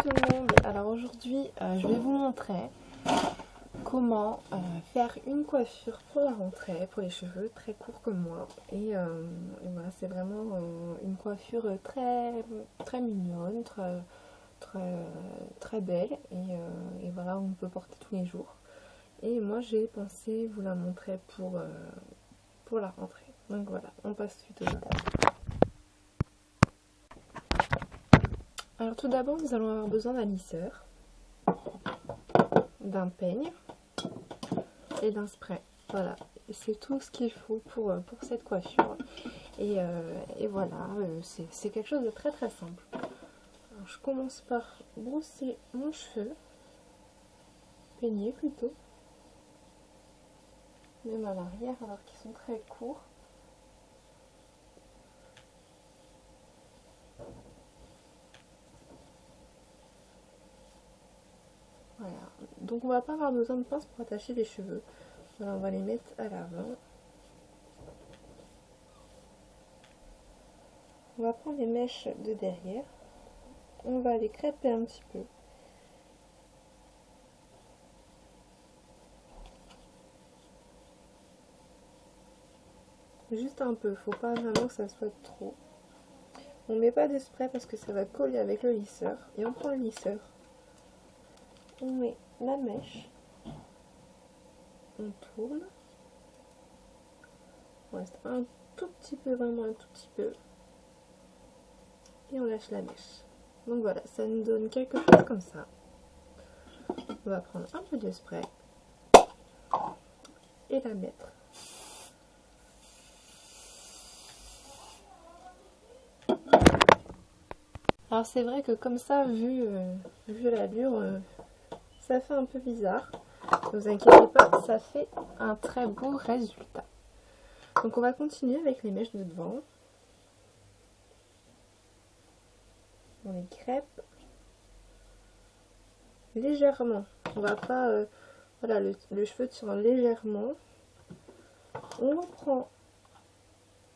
tout le monde. Alors aujourd'hui, je vais vous montrer comment faire une coiffure pour la rentrée, pour les cheveux très courts comme moi. Et voilà, c'est vraiment une coiffure très mignonne, très belle. Et voilà, on peut porter tous les jours. Et moi, j'ai pensé vous la montrer pour la rentrée. Donc voilà, on passe suite aux étapes. Alors tout d'abord, nous allons avoir besoin d'un lisseur, d'un peigne et d'un spray. Voilà, c'est tout ce qu'il faut pour cette coiffure. Et voilà, c'est quelque chose de très simple. Alors, je commence par brosser mon cheveu, peigner plutôt, même à l'arrière alors qu'ils sont très courts. Voilà, donc on va pas avoir besoin de pince pour attacher les cheveux. Voilà, on va les mettre à l'avant. On va prendre les mèches de derrière. On va les crêper un petit peu. Juste un peu, faut pas vraiment que ça soit trop. On met pas de spray parce que ça va coller avec le lisseur. Et on prend le lisseur. On met la mèche. On tourne. On reste un tout petit peu, vraiment un tout petit peu. Et on lâche la mèche. Donc voilà, ça nous donne quelque chose comme ça. On va prendre un peu de spray. Et la mettre. Alors c'est vrai que comme ça, vu l'allure, ça fait un peu bizarre. Ne vous inquiétez pas, ça fait un très beau résultat. Donc on va continuer avec les mèches de devant. On les crêpe légèrement. On va pas... voilà, le cheveu tire légèrement. On reprend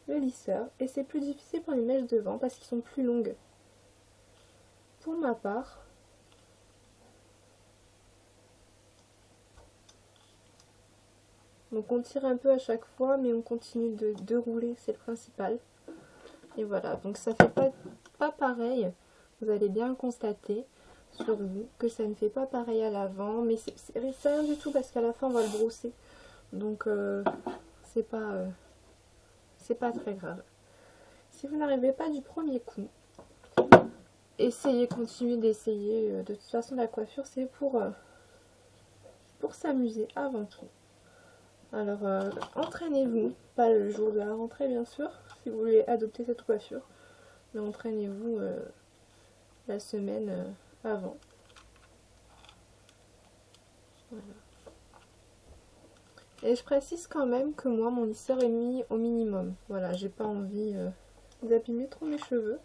le lisseur. Et c'est plus difficile pour les mèches de devant parce qu'ils sont plus longues. Pour ma part, donc on tire un peu à chaque fois, mais on continue de rouler, c'est le principal. Et voilà, donc ça fait pas pareil. Vous allez bien le constater sur vous que ça ne fait pas pareil à l'avant, mais c'est rien du tout parce qu'à la fin on va le brosser. Donc c'est pas très grave. Si vous n'arrivez pas du premier coup, continuez d'essayer. De toute façon la coiffure c'est pour s'amuser avant tout. Alors entraînez-vous, pas le jour de la rentrée bien sûr, si vous voulez adopter cette coiffure, mais entraînez-vous la semaine avant. Voilà. Et je précise quand même que moi mon lisseur est mis au minimum. Voilà, j'ai pas envie d'abîmer trop mes cheveux.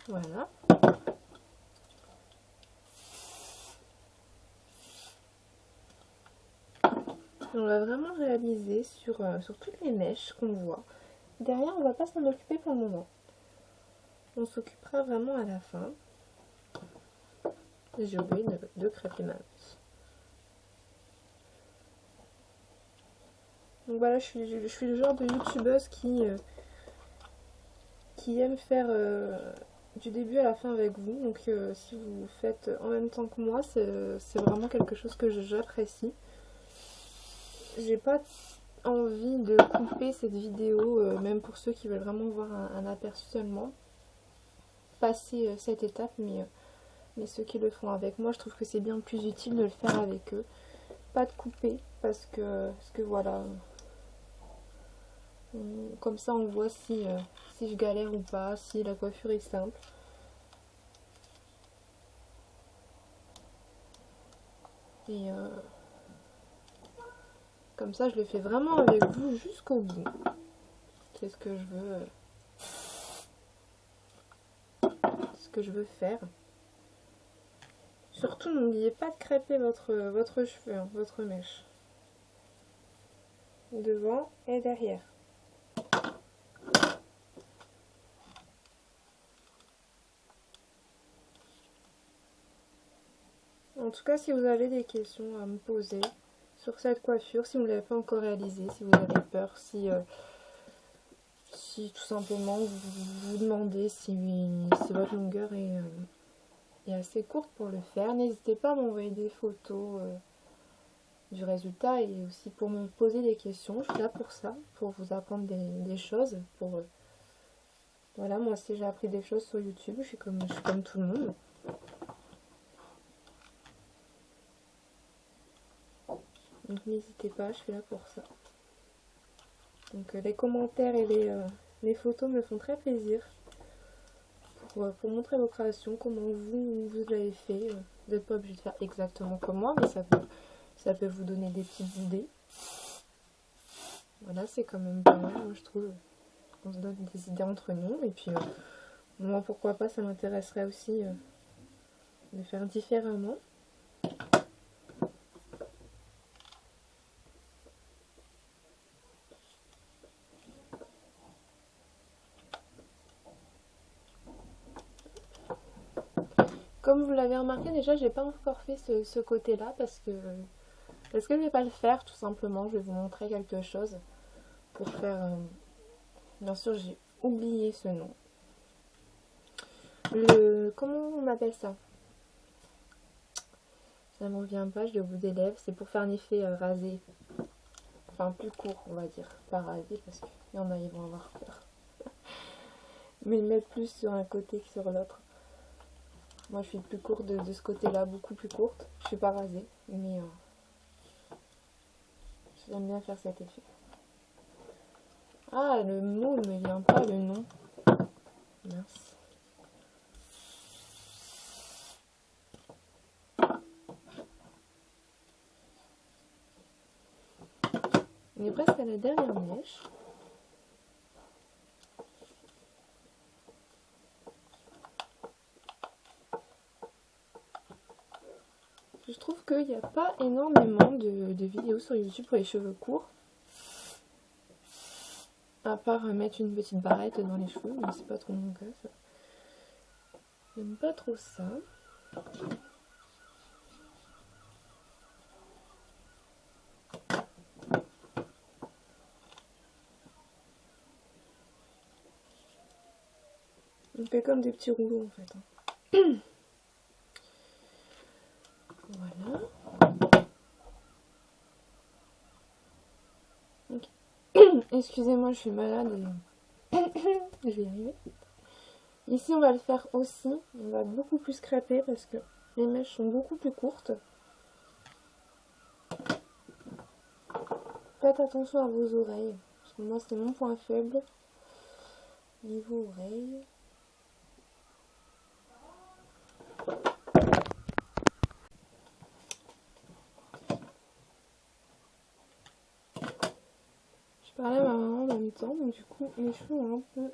Voilà. On va vraiment réaliser sur toutes les mèches qu'on voit. Derrière, on va pas s'en occuper pour le moment. On s'occupera vraiment à la fin. J'ai oublié de crêper ma mèche. Donc voilà, je suis le genre de youtubeuse qui aime faire du début à la fin avec vous. Donc si vous faites en même temps que moi, c'est vraiment quelque chose que j'apprécie. J'ai pas envie de couper cette vidéo, même pour ceux qui veulent vraiment voir un aperçu seulement. Passer cette étape, mais ceux qui le font avec moi, je trouve que c'est bien plus utile de le faire avec eux. Pas de couper, parce que voilà, comme ça on voit si je galère ou pas, si la coiffure est simple. Et comme ça je le fais vraiment avec vous jusqu'au bout. Qu'est-ce que je veux faire. Surtout n'oubliez pas de crêper votre cheveu, hein, votre mèche. Devant et derrière. En tout cas, si vous avez des questions à me poser sur cette coiffure, si vous ne l'avez pas encore réalisée, si vous avez peur, si tout simplement vous vous demandez si votre longueur est assez courte pour le faire, n'hésitez pas à m'envoyer des photos du résultat et aussi pour me poser des questions. Je suis là pour ça, pour vous apprendre des choses. Voilà, moi aussi j'ai appris des choses sur YouTube, je suis comme tout le monde. Donc n'hésitez pas, je suis là pour ça. Donc les commentaires et les photos me font très plaisir pour montrer vos créations, comment vous l'avez fait. Vous n'êtes pas obligé de faire exactement comme moi, mais ça peut vous donner des petites idées. Voilà, c'est quand même pas mal, moi je trouve. On se donne des idées entre nous. Et puis, moi pourquoi pas, ça m'intéresserait aussi de faire différemment. Comme vous l'avez remarqué, déjà, j'ai pas encore fait ce côté-là parce que je vais pas le faire, tout simplement. Je vais vous montrer quelque chose pour faire... Bien sûr, j'ai oublié ce nom. Comment on appelle ça? Ça me revient pas, je l'ai au bout des lèvres. C'est pour faire un effet rasé. Enfin, plus court, on va dire. Pas rasé, parce qu'il y en a, ils vont avoir peur. Mais mettre plus sur un côté que sur l'autre. Moi, je suis plus courte de ce côté-là, beaucoup plus courte. Je suis pas rasée, mais j'aime bien faire cet effet. Ah, le mot ne me vient pas, le nom. Mince. On est presque à la dernière mèche. Je trouve qu'il n'y a pas énormément de vidéos sur YouTube pour les cheveux courts. À part mettre une petite barrette dans les cheveux, mais c'est pas trop mon cas ça. J'aime pas trop ça. On fait comme des petits rouleaux en fait. Voilà. Okay. Excusez-moi, je suis malade et je vais y arriver. Ici, on va le faire aussi. On va beaucoup plus scraper parce que les mèches sont beaucoup plus courtes. Faites attention à vos oreilles. Parce que moi, c'est mon point faible. Niveau oreilles. Je parlais à ma maman en même temps, donc du coup, mes cheveux ont un peu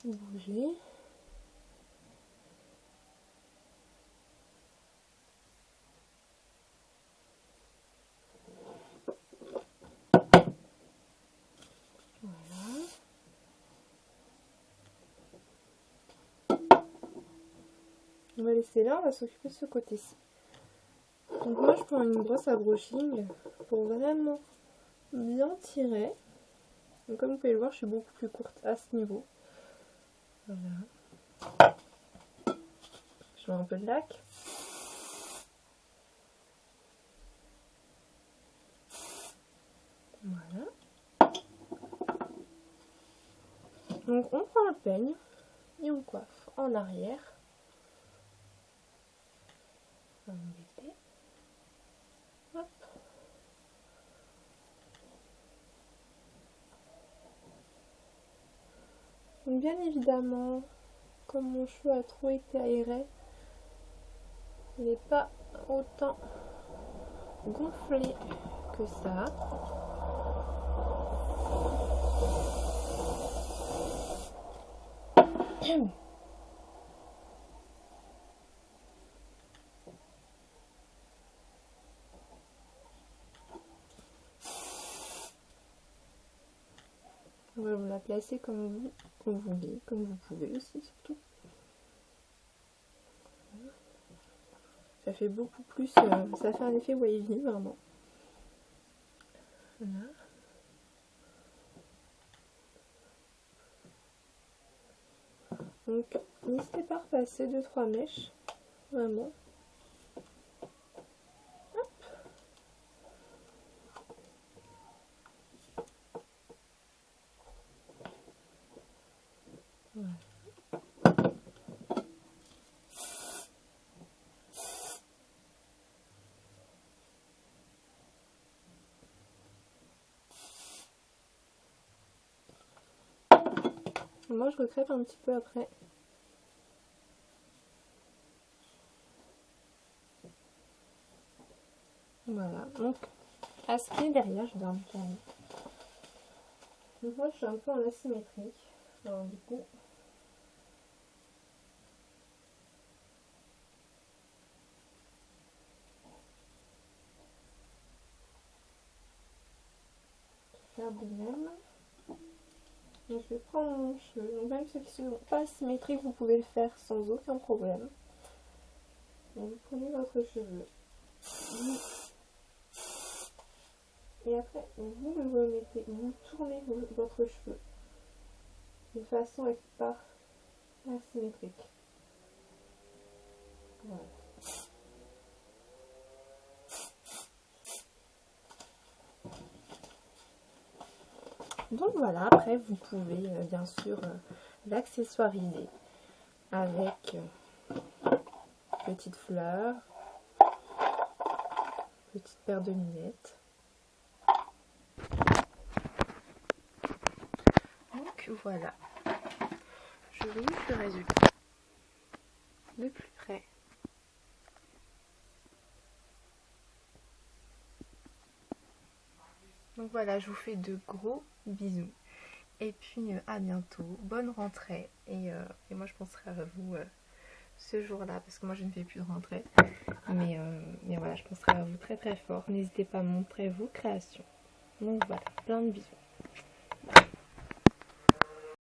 bougé. Voilà. On va laisser là, on va s'occuper de ce côté-ci. Donc moi, je prends une brosse à brushing pour vraiment bien tirer. Donc comme vous pouvez le voir, je suis beaucoup plus courte à ce niveau. Voilà. Je mets un peu de lac. Voilà. Donc on prend un peigne et on coiffe en arrière. On va embêter. Hop. Donc bien évidemment, comme mon cheveu a trop été aéré, il n'est pas autant gonflé que ça. On va vous la placer comme vous voulez, comme vous pouvez aussi surtout. Ça fait beaucoup plus, ça fait un effet wavy vraiment. Voilà. Donc n'hésitez pas à repasser 2-3 mèches, vraiment. Hop. Voilà. Moi je recrèpe un petit peu après. Voilà, donc à ce qui est derrière, je vais un peu. Donc moi je suis un peu en asymétrique. Alors du coup, je vais faire de même. Donc je vais prendre mon cheveu. Donc même ceux qui ne sont pas asymétriques, vous pouvez le faire sans aucun problème. Donc vous prenez votre cheveu. Et après, vous le remettez, vous tournez votre cheveu de façon à qu'il part asymétrique. Voilà. Donc voilà, après vous pouvez bien sûr l'accessoiriser avec petite fleur, petite paire de lunettes. Donc voilà, je vous montre le résultat de plus près. Donc voilà, je vous fais de gros bisous. Et puis à bientôt, bonne rentrée. Et moi je penserai à vous ce jour-là, parce que moi je ne fais plus de rentrée. Mais voilà, je penserai à vous très très fort. N'hésitez pas à montrer vos créations. Donc voilà, plein de bisous.